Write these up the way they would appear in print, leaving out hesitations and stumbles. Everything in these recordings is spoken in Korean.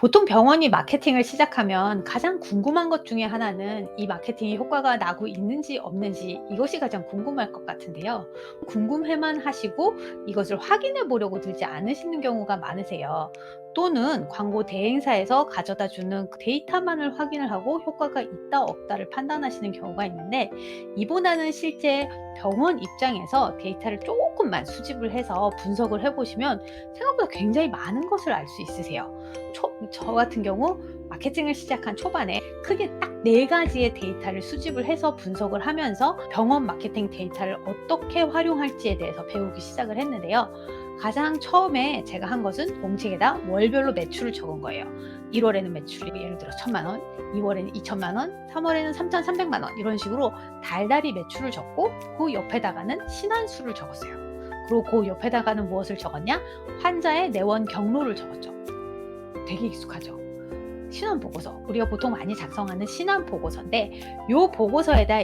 보통 병원이 마케팅을 시작하면 가장 궁금한 것 중에 하나는 이 마케팅이 효과가 나고 있는지 없는지 이것이 가장 궁금할 것 같은데요. 궁금해만 하시고 이것을 확인해 보려고 들지 않으시는 경우가 많으세요. 또는 광고 대행사에서 가져다 주는 그 데이터만을 확인을 하고 효과가 있다 없다를 판단하시는 경우가 있는데, 이보다는 실제 병원 입장에서 데이터를 조금만 수집을 해서 분석을 해 보시면 생각보다 굉장히 많은 것을 알 수 있으세요. 저 같은 경우 마케팅을 시작한 초반에 크게 딱 4가지의 데이터를 수집을 해서 분석을 하면서 병원 마케팅 데이터를 어떻게 활용할지에 대해서 배우기 시작을 했는데요. 가장 처음에 제가 한 것은 공책에다 월별로 매출을 적은 거예요. 1 월에는 매출이 예를 들어 1,000만 원, 2 월에는 2,000만 원, 3 월에는 3,300만 원, 이런 식으로 달달이 매출을 적고 그 옆에다가는 신안수를 적었어요. 그리고 그 옆에다가는 무엇을 적었냐? 환자의 내원 경로를 적었죠. 되게 익숙하죠. 신원 보고서. 우리가 보통 많이 작성하는 신원 보고서인데, 요 보고서에다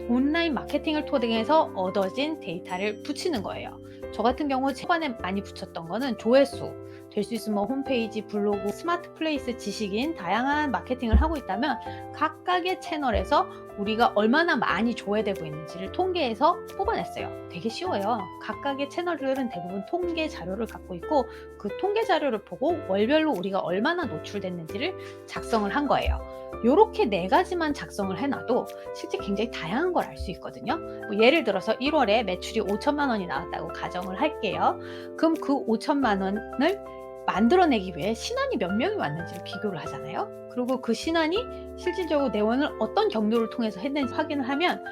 온라인 마케팅을 통해서 얻어진 데이터를 붙이는 거예요. 저 같은 경우 초반에 많이 붙였던 거는 조회수, 될 수 있으면 홈페이지, 블로그, 스마트 플레이스, 지식인 다양한 마케팅을 하고 있다면 각각의 채널에서 우리가 얼마나 많이 조회되고 있는지를 통계해서 뽑아냈어요. 되게 쉬워요. 각각의 채널들은 대부분 통계 자료를 갖고 있고, 그 통계 자료를 보고 월별로 우리가 얼마나 노출됐는지를 작성을 한 거예요. 요렇게 4가지만 작성을 해 놔도 실제 굉장히 다양한 걸 알 수 있거든요. 뭐 예를 들어서 1 월에 매출이 5,000만 원이 나왔다고 가정을 할게요. 그럼 그 5,000만 원을 만들어내기 위해 신안이 몇 명이 왔는지를 비교를 하잖아요. 그리고 그 신안이 실질적으로 내원을 어떤 경로를 통해서 했는지 확인을 하면,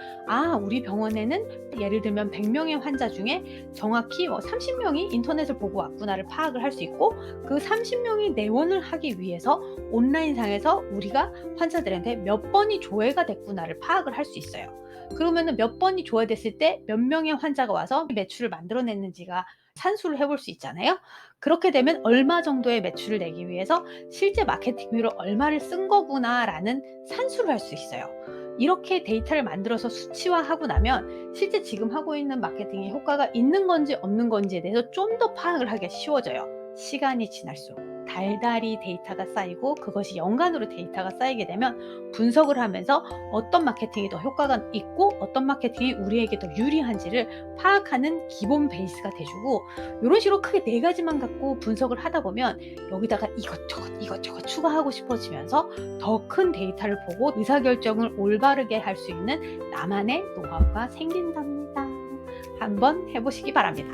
우리 병원에는 예를 들면 100명의 환자 중에 정확히 30명이 인터넷을 보고 왔구나를 파악을 할 수 있고, 그 30명이 내원을 하기 위해서 온라인상에서 우리가 환자들한테 몇 번이 조회가 됐구나를 파악을 할 수 있어요. 그러면은 몇 번이 조회됐을 때 몇 명의 환자가 와서 매출을 만들어냈는지가 산수를 해볼 수 있잖아요. 그렇게 되면 얼마 정도의 매출을 내기 위해서 실제 마케팅비로 얼마를 쓴 거구나라는 산수를 할 수 있어요. 이렇게 데이터를 만들어서 수치화하고 나면 실제 지금 하고 있는 마케팅이 효과가 있는 건지 없는 건지에 대해서 좀 더 파악을 하기가 쉬워져요. 시간이 지날수록 달달이 데이터가 쌓이고, 그것이 연간으로 데이터가 쌓이게 되면 분석을 하면서 어떤 마케팅이 더 효과가 있고 어떤 마케팅이 우리에게 더 유리한지를 파악하는 기본 베이스가 돼주고, 이런 식으로 크게 4가지만 갖고 분석을 하다 보면 여기다가 이것저것 추가하고 싶어지면서 더 큰 데이터를 보고 의사결정을 올바르게 할 수 있는 나만의 노하우가 생긴답니다. 한번 해보시기 바랍니다.